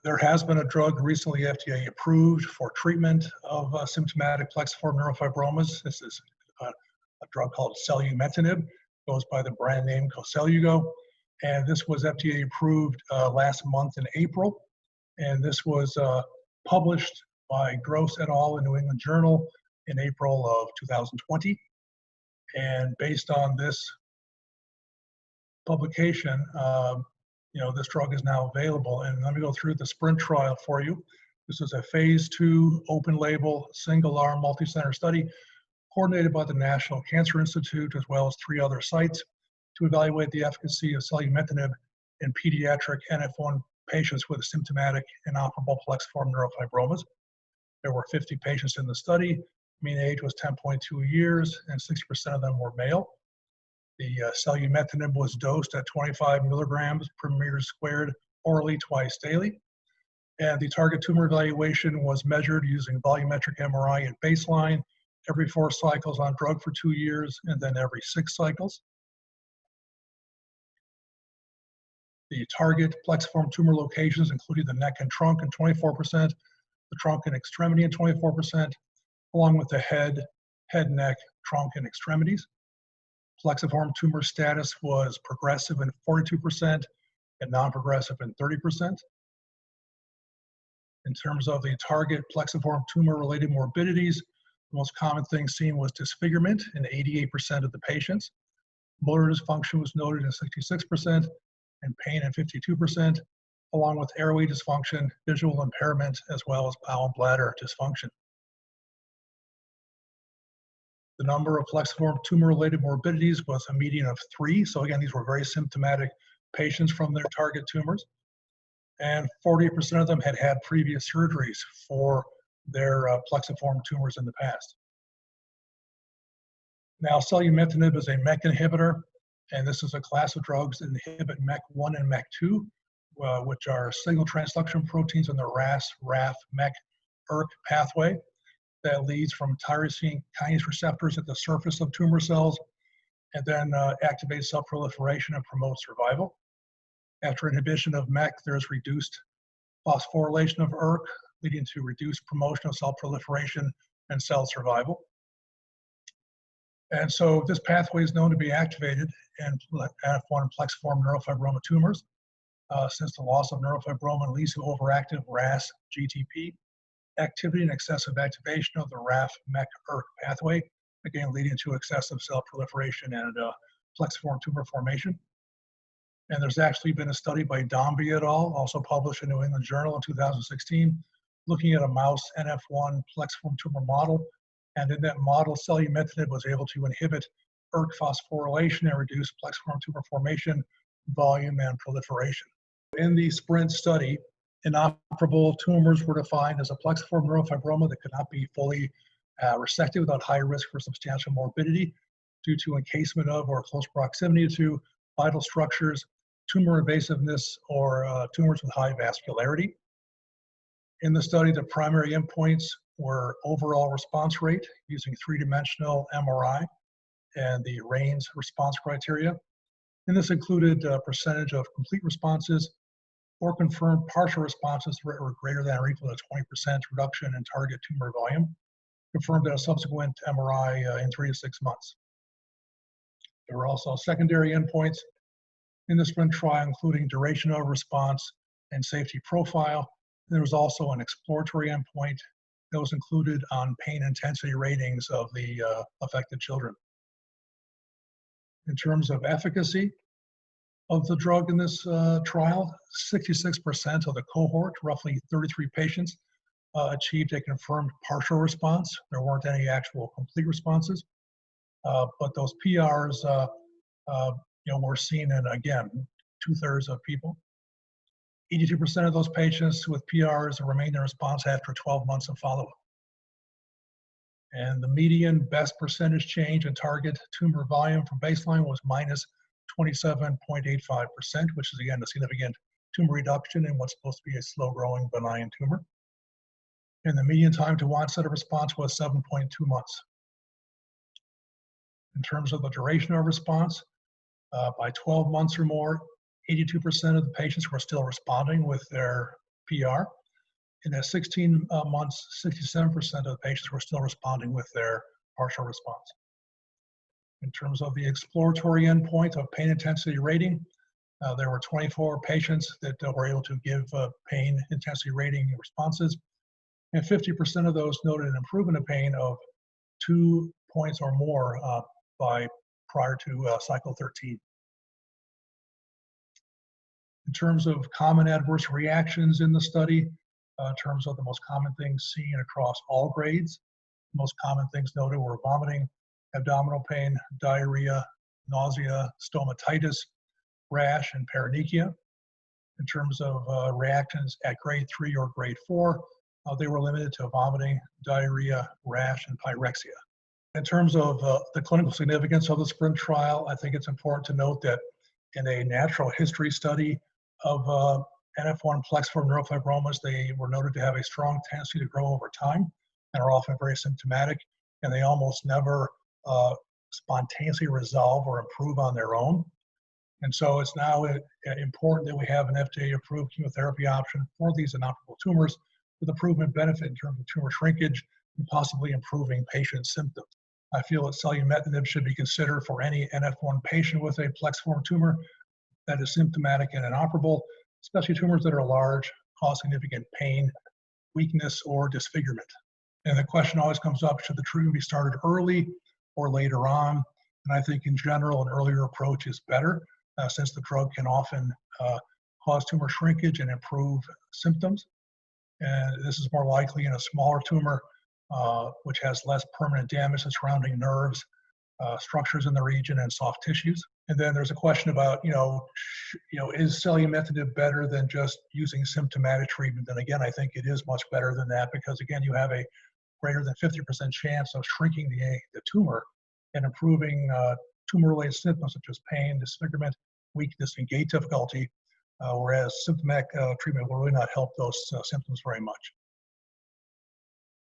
There has been a drug recently FDA approved for treatment of symptomatic plexiform neurofibromas. This is a drug called selumetinib, goes by the brand name Koselugo, and this was FDA approved last month in April, and this was published by Gross et al. In New England Journal in April of 2020, and based on this publication, this drug is now available. And let me go through the SPRINT trial for you. This is a phase 2 open label, single arm, multi-center study coordinated by the National Cancer Institute as well as 3 other sites to evaluate the efficacy of selumetinib in pediatric NF1 patients with symptomatic inoperable plexiform neurofibromas. There were 50 patients in the study. Mean age was 10.2 years and 60% of them were male. The selumetinib was dosed at 25 milligrams per meter squared orally twice daily. And the target tumor evaluation was measured using volumetric MRI at baseline, every 4 cycles on drug for 2 years, and then every 6 cycles. The target plexiform tumor locations included the neck and trunk in 24%, the trunk and extremity in 24%, along with the head, neck, trunk, and extremities. Plexiform tumor status was progressive in 42% and non-progressive in 30%. In terms of the target plexiform tumor-related morbidities, the most common thing seen was disfigurement in 88% of the patients. Motor dysfunction was noted in 66% and pain in 52%, along with airway dysfunction, visual impairment, as well as bowel and bladder dysfunction. The number of plexiform tumor-related morbidities was a median of 3. So again, these were very symptomatic patients from their target tumors. And 48% of them had had previous surgeries for their plexiform tumors in the past. Now, selumetinib is a MEK inhibitor, and this is a class of drugs that inhibit MEK1 and MEK2, which are signal transduction proteins in the RAS, RAF, MEK, ERK pathway that leads from tyrosine kinase receptors at the surface of tumor cells and then activates cell proliferation and promotes survival. After inhibition of MEK, there's reduced phosphorylation of ERK, leading to reduced promotion of cell proliferation and cell survival. And so this pathway is known to be activated in NF1 plexiform neurofibroma tumors, since the loss of neurofibroma leads to overactive RAS GTP activity and excessive activation of the RAF MEK ERK pathway, again leading to excessive cell proliferation and plexiform tumor formation. And there's actually been a study by Dombey et al., also published in New England Journal in 2016, looking at a mouse NF1 plexiform tumor model. And in that model, selumetinib was able to inhibit ERK phosphorylation and reduce plexiform tumor formation, volume, and proliferation. In the SPRINT study, inoperable tumors were defined as a plexiform neurofibroma that could not be fully resected without high risk for substantial morbidity due to encasement of or close proximity to vital structures, tumor invasiveness, or tumors with high vascularity. In the study, the primary endpoints were overall response rate using 3-dimensional MRI and the Raines response criteria. And this included a percentage of complete responses or confirmed partial responses that were greater than or equal to 20% reduction in target tumor volume, confirmed at a subsequent MRI in 3 to 6 months. There were also secondary endpoints in the SPRINT trial, including duration of response and safety profile. There was also an exploratory endpoint that was included on pain intensity ratings of the affected children. In terms of efficacy of the drug in this trial, 66% of the cohort, roughly 33 patients, achieved a confirmed partial response. There weren't any actual complete responses, but those PRs were seen in, again, 2/3 of people. 82% of those patients with PRs remained in response after 12 months of follow-up. And the median best percentage change in target tumor volume from baseline was minus 27.85%, which is, again, a significant tumor reduction in what's supposed to be a slow-growing benign tumor. And the median time to onset of response was 7.2 months. In terms of the duration of response, by 12 months or more, 82% of the patients were still responding with their PR. And at 16 months, 67% of the patients were still responding with their partial response. In terms of the exploratory endpoint of pain intensity rating, there were 24 patients that were able to give pain intensity rating responses, and 50% of those noted an improvement of pain of 2 points or more by prior to cycle 13. In terms of common adverse reactions in the study, in terms of the most common things seen across all grades, the most common things noted were vomiting, abdominal pain, diarrhea, nausea, stomatitis, rash, and paronychia. In terms of reactions at grade 3 or grade 4, they were limited to vomiting, diarrhea, rash, and pyrexia. In terms of the clinical significance of the SPRINT trial, I think it's important to note that in a natural history study of NF1 plexiform neurofibromas, they were noted to have a strong tendency to grow over time and are often very symptomatic, and they almost never spontaneously resolve or improve on their own. And so it's now important that we have an FDA-approved chemotherapy option for these inoperable tumors with a proven benefit in terms of tumor shrinkage and possibly improving patient symptoms. I feel that selumetinib should be considered for any NF1 patient with a plexiform tumor that is symptomatic and inoperable, especially tumors that are large, cause significant pain, weakness, or disfigurement. And the question always comes up, should the treatment be started early or later on? And I think in general, an earlier approach is better since the drug can often cause tumor shrinkage and improve symptoms. And this is more likely in a smaller tumor, which has less permanent damage to surrounding nerves, structures in the region, and soft tissues. And then there's a question about, is selumetinib better than just using symptomatic treatment? And again, I think it is much better than that because, again, you have a greater than 50% chance of shrinking the tumor and improving tumor-related symptoms such as pain, disfigurement, weakness, and gait difficulty, whereas symptomatic treatment will really not help those symptoms very much.